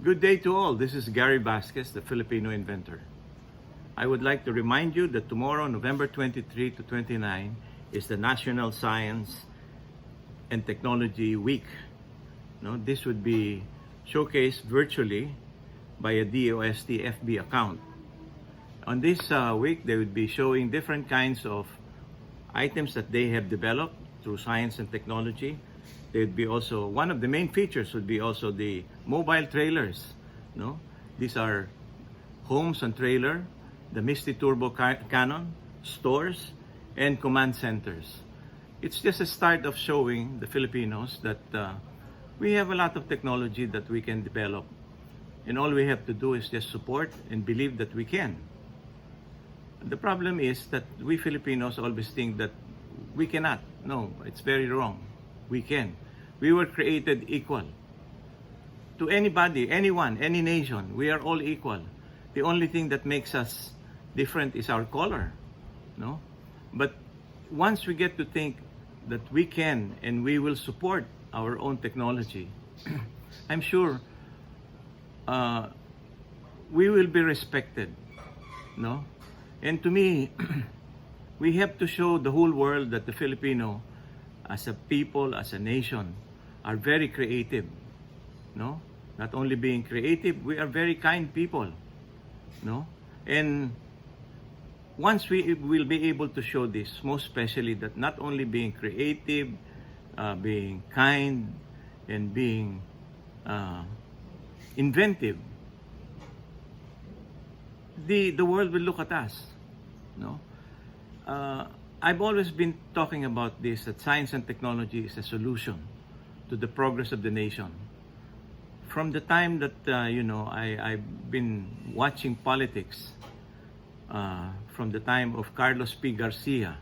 Good day to all. This is Gary Vasquez, the Filipino inventor. I would like to remind you that tomorrow, November 23 to 29, is the National Science and Technology Week. No, this would be showcased virtually by a DOST FB account. On this week, they would be showing different kinds of items that they have developed through science and technology. There'd be also, one of the main features would be also the mobile trailers. No, these are homes and trailer, the Misty Turbo Cannon, stores, and command centers. It's just a start of showing the Filipinos that we have a lot of technology that we can develop. And all we have to do is just support and believe that we can. The problem is that we Filipinos always think that we cannot. No, it's very wrong. We can. We were created equal. To anybody, anyone, any nation, we are all equal. The only thing that makes us different is our color. No? But once we get to think that we can and we will support our own technology, I'm sure we will be respected. No? And to me, we have to show the whole world that the Filipino, as a people, as a nation, are very creative. No? Not only being creative, we are very kind people. No? And once we will be able to show this, most especially that not only being creative, being kind, and being inventive, the world will look at us. No? I've always been talking about this, that science and technology is a solution to the progress of the nation. From the time that, I've been watching politics, from the time of Carlos P. Garcia,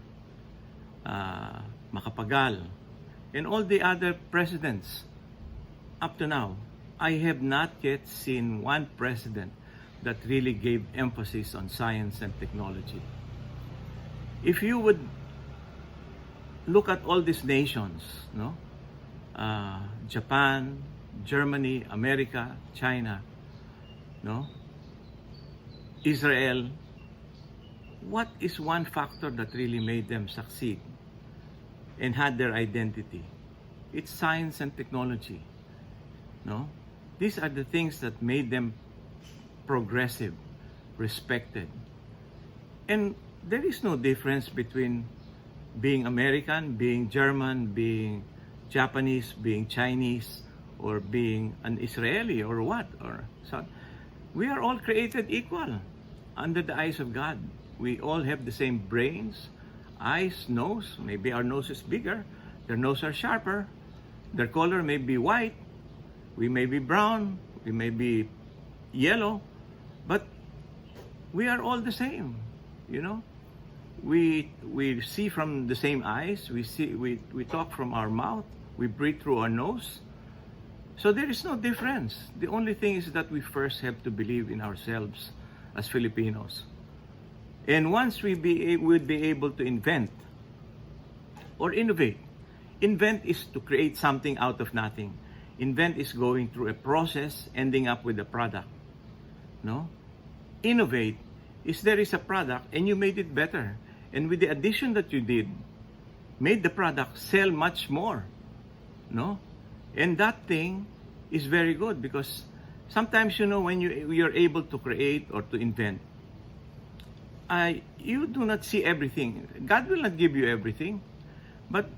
Macapagal, and all the other presidents up to now, I have not yet seen one president that really gave emphasis on science and technology. If you would look at all these nations, no? Japan, Germany, America, China, no? Israel, what is one factor that really made them succeed and had their identity? It's science and technology. No? These are the things that made them progressive, respected. And there is no difference between being American, being German, being Japanese, being Chinese, or being an Israeli, or what. Or so. We are all created equal under the eyes of God. We all have the same brains, eyes, nose. Maybe our nose is bigger, their nose are sharper, their color may be white, we may be brown, we may be yellow, but we are all the same, you know. We see from the same eyes, we talk from our mouth, we breathe through our nose. So there is no difference. The only thing is that we first have to believe in ourselves as Filipinos. And once would be able to invent or innovate. Invent is to create something out of nothing. Invent is going through a process, ending up with a product. No? Innovate is there is a product and you made it better. And with the addition that you did, made the product sell much more. No? And that thing is very good because sometimes, you know, when you're able to create or to invent, you do not see everything. God will not give you everything, but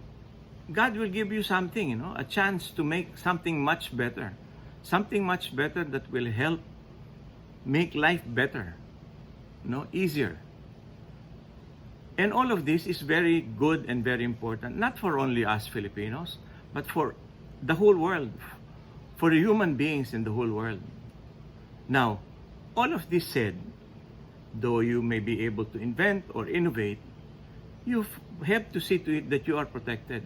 God will give you something, you know, a chance to make something much better. Something much better that will help make life better, you know, easier. And all of this is very good and very important, not for only us Filipinos, but for the whole world, for the human beings in the whole world. Now, all of this said, though you may be able to invent or innovate, you have to see to it that you are protected.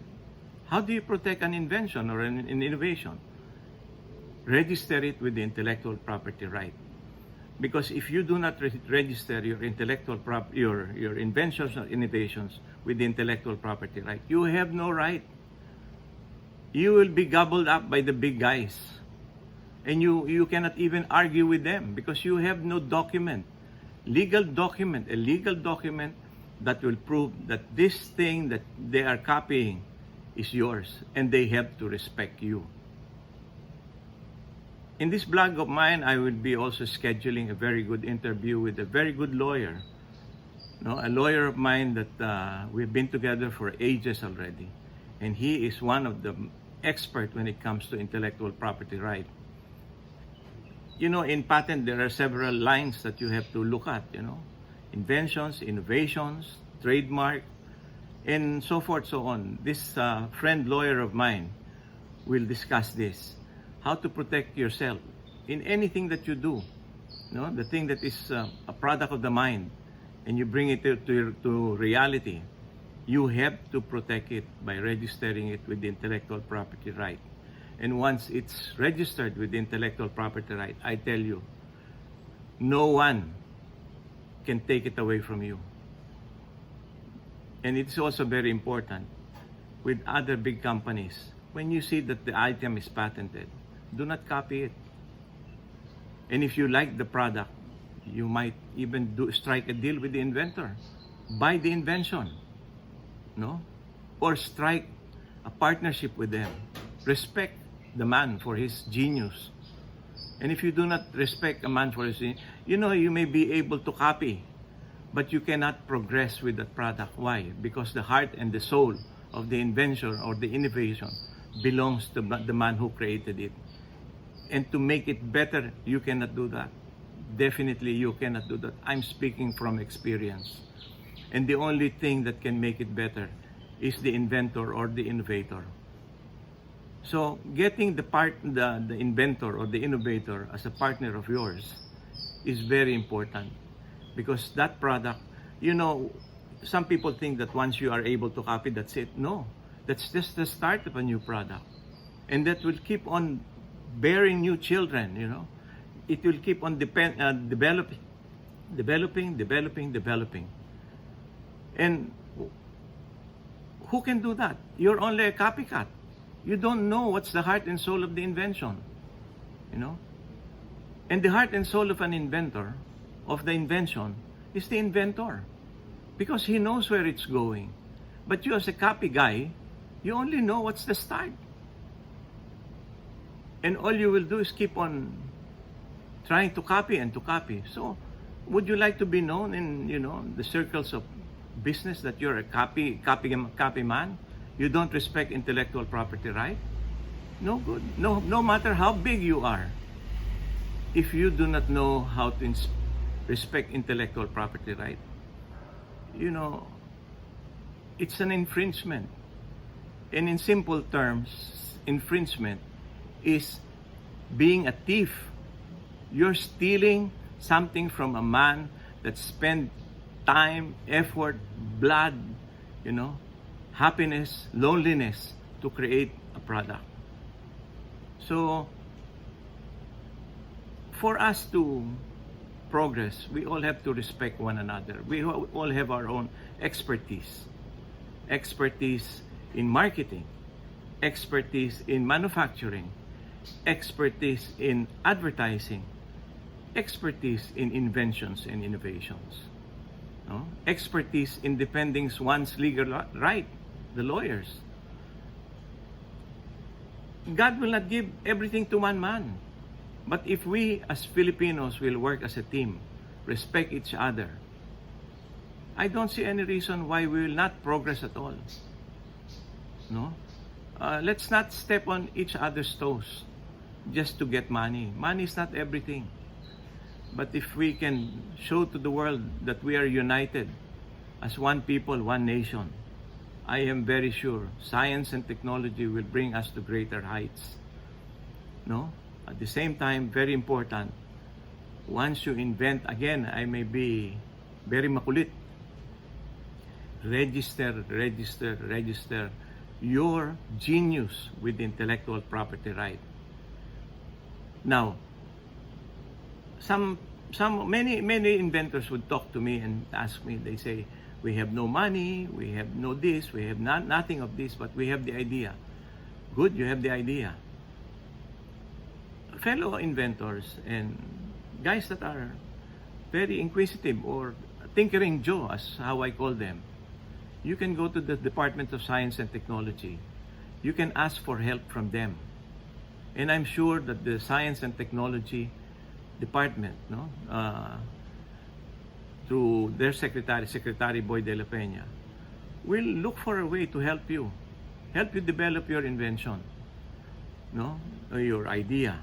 How do you protect an invention or an innovation? Register it with the intellectual property right. Because if you do not register your intellectual your inventions or innovations with the intellectual property right, you have no right. You will be gobbled up by the big guys. And you cannot even argue with them because you have no document, a legal document that will prove that this thing that they are copying is yours, and they have to respect you. In this blog of mine, I will be also scheduling a very good interview with a very good lawyer. No, a lawyer of mine that we've been together for ages already. And he is one of the experts when it comes to intellectual property right. You know, in patent, there are several lines that you have to look at, you know. Inventions, innovations, trademark, and so forth, so on. This friend lawyer of mine will discuss this. How to protect yourself in anything that you do. No, the thing that is a product of the mind, and you bring it to reality, you have to protect it by registering it with the intellectual property right. And once it's registered with the intellectual property right, I tell you, no one can take it away from you. And it's also very important with other big companies. When you see that the item is patented, do not copy it. And if you like the product, you might even strike a deal with the inventor. Buy the invention, no? Or strike a partnership with them. Respect the man for his genius. And if you do not respect a man for his genius, you know, you may be able to copy, but you cannot progress with that product. Why? Because the heart and the soul of the invention or the innovation belongs to the man who created it. And to make it better, you cannot do that. Definitely, you cannot do that. I'm speaking from experience. And the only thing that can make it better is the inventor or the innovator. So, getting the inventor or the innovator as a partner of yours is very important. Because that product, you know, some people think that once you are able to copy, that's it. No, that's just the start of a new product. And that will keep on bearing new children, you know. It will keep on developing. And who can do that? You're only a copycat. You don't know what's the heart and soul of the invention, you know. And the heart and soul of an inventor, of the invention, is the inventor. Because he knows where it's going. But you as a copy guy, you only know what's the start. And all you will do is keep on trying to copy and to copy. So, would you like to be known in, you know, the circles of business that you're a copy man? You don't respect intellectual property right? No good. No matter how big you are, if you do not know how to respect intellectual property right, you know, it's an infringement. And in simple terms, infringement is being a thief. You're stealing something from a man that spent time, effort, blood, you know, happiness, loneliness to create a product. So, for us to progress, we all have to respect one another. We all have our own expertise. Expertise in marketing, expertise in manufacturing, expertise in advertising, expertise in inventions and innovations. No? Expertise in defending one's legal right, the lawyers. God will not give everything to one man. But if we as Filipinos will work as a team, respect each other, I don't see any reason why we will not progress at all. No? Let's not step on each other's toes just to get money. Money is not everything. But if we can show to the world that we are united as one people, one nation, I am very sure science and technology will bring us to greater heights. No? At the same time, very important, once you invent, again, I may be very makulit, register your genius with intellectual property right. Now, many inventors would talk to me and ask me, they say, we have no money, we have no this, we have nothing of this, but we have the idea. Good, you have the idea. fellow inventors and guys that are very inquisitive, or tinkering Joe, as how I call them, you can go to the Department of Science and Technology. You can ask for help from them. And I'm sure that the Science and Technology Department, through their Secretary Boy de la Peña, will look for a way to help you develop your invention, or your idea.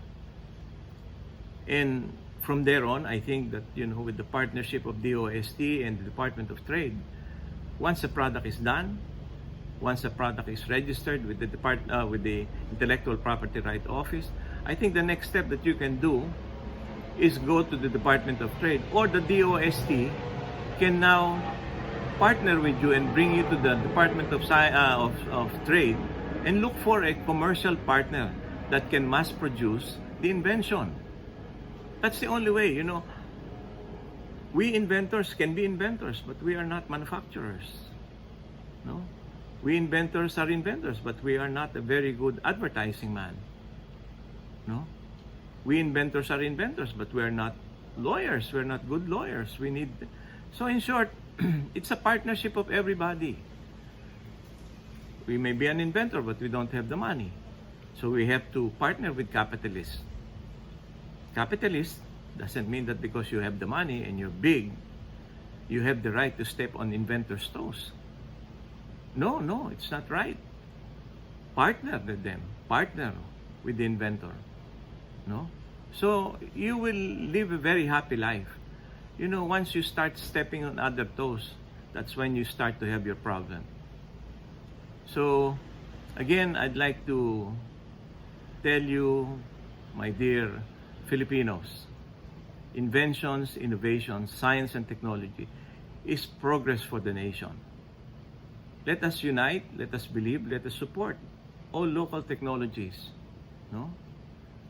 And from there on, I think that, with the partnership of DOST and the Department of Trade, once a product is done, once a product is registered with the Intellectual Property Right Office, I think the next step that you can do is go to the Department of Trade, or the DOST can now partner with you and bring you to the Department of Trade and look for a commercial partner that can mass produce the invention. That's the only way, We inventors can be inventors, but we are not manufacturers. No? We inventors are inventors, but we are not a very good advertising man. No? We inventors are inventors, but we are not lawyers. We're not good lawyers. So in short, it's a partnership of everybody. We may be an inventor, but we don't have the money. So we have to partner with capitalists. Capitalist doesn't mean that because you have the money and you're big, you have the right to step on inventors' toes. No, it's not right. Partner with them. Partner with the inventor. No? So you will live a very happy life. Once you start stepping on other toes, that's when you start to have your problem. So, again, I'd like to tell you, my dear Filipinos, inventions, innovations, science and technology is progress for the nation. Let us unite, let us believe, let us support all local technologies. No?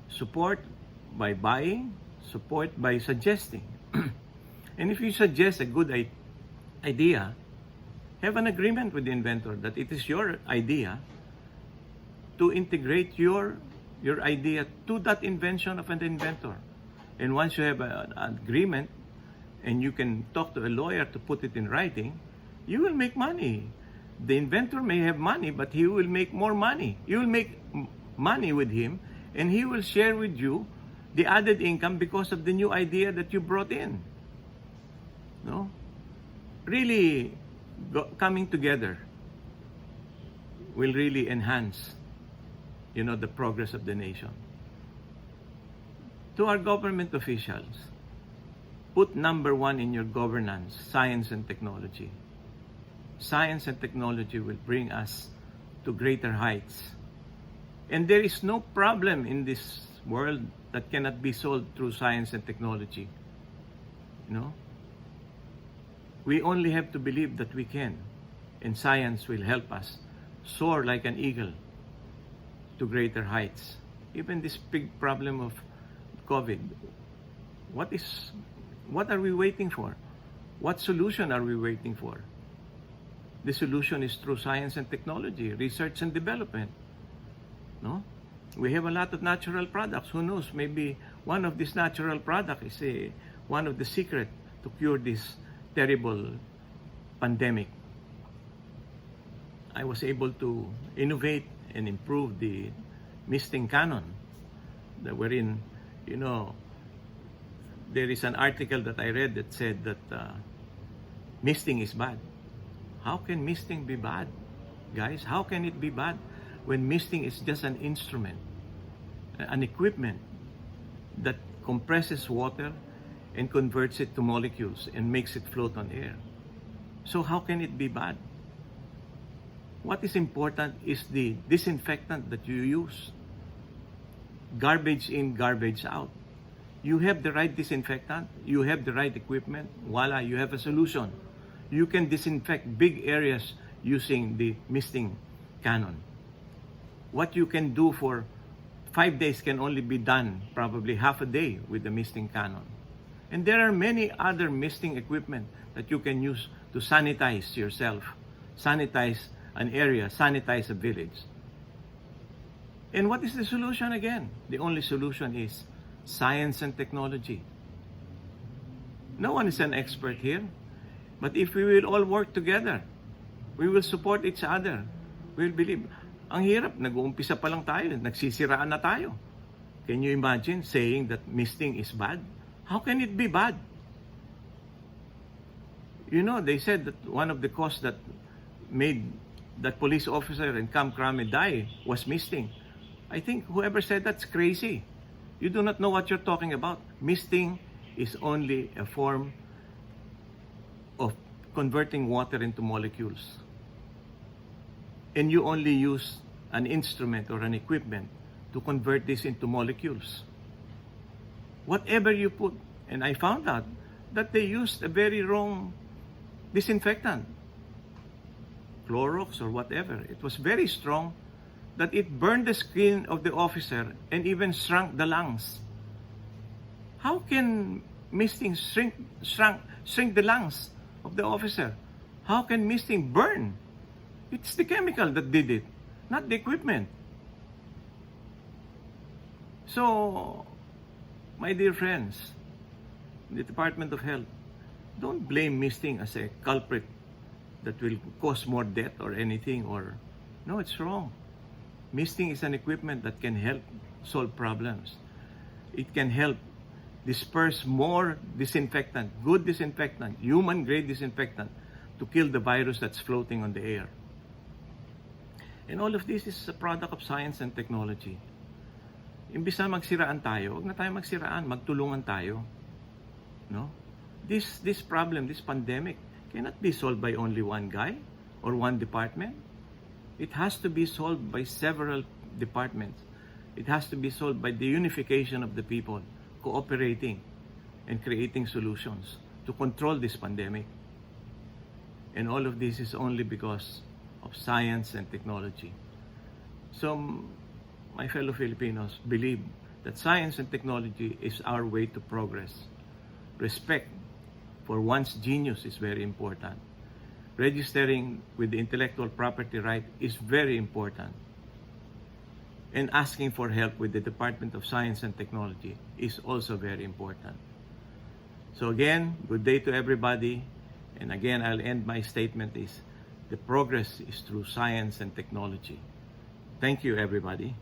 Support by buying, support by suggesting. And if you suggest a good idea, have an agreement with the inventor that it is your idea to integrate your idea to that invention of an inventor. And once you have an agreement and you can talk to a lawyer to put it in writing, you will make money. The inventor may have money, but he will make more money. You will make money with him, and he will share with you the added income because of the new idea that you brought in. No? Really, coming together will really enhance, the progress of the nation. To our government officials, put number one in your governance, science and technology. Science and technology will bring us to greater heights. And there is no problem in this world that cannot be solved through science and technology. We only have to believe that we can. And science will help us soar like an eagle to greater heights. Even this big problem of COVID, what are we waiting for? What solution are we waiting for? The solution is through science and technology, research and development. No? We have a lot of natural products. Who knows? Maybe one of these natural products is one of the secret to cure this terrible pandemic. I was able to innovate and improve the misting cannon, wherein, there is an article that I read that said that misting is bad. How can misting be bad? Guys, how can it be bad when misting is just an instrument, an equipment that compresses water and converts it to molecules and makes it float on air? So how can it be bad? What is important is the disinfectant that you use. Garbage in, garbage out. You have the right disinfectant, you have the right equipment, voila, you have a solution. You can disinfect big areas using the misting cannon. What you can do for 5 days can only be done probably half a day with the misting cannon. And there are many other misting equipment that you can use to sanitize yourself, sanitize an area, sanitize a village. And what is the solution again? The only solution is science and technology. No one is an expert here. But if we will all work together, we will support each other. We will believe. Ang hirap, nag-uumpisa pa lang tayo, nagsisiraan na tayo. Can you imagine saying that misting is bad? How can it be bad? You know, they said that one of the causes that made that police officer in Camp Crame die was misting. I think whoever said that's crazy. You do not know what you're talking about. Misting is only a form of converting water into molecules. And you only use an instrument or an equipment to convert this into molecules. Whatever you put, and I found out that they used a very wrong disinfectant, Clorox or whatever. It was very strong that it burned the skin of the officer and even shrunk the lungs. How can misting shrink the lungs of the officer? How can misting burn? It's the chemical that did it, not the equipment. So, my dear friends, the Department of Health, don't blame misting as a culprit that will cause more death or anything. No, it's wrong. Misting is an equipment that can help solve problems. It can help disperse more disinfectant, good disinfectant, human-grade disinfectant, to kill the virus that's floating on the air. And all of this is a product of science and technology. Imbis na magsiraan tayo, huwag na tayo magsiraan, magtulungan tayo. No? This problem, this pandemic, cannot be solved by only one guy or one department. It has to be solved by several departments. It has to be solved by the unification of the people, cooperating and creating solutions to control this pandemic. And all of this is only because of science and technology. So, my fellow Filipinos, believe that science and technology is our way to progress. Respect for one's genius is very important. Registering with the intellectual property right is very important. And asking for help with the Department of Science and Technology is also very important. So again, good day to everybody. And again, I'll end my statement is the progress is through science and technology. Thank you, everybody.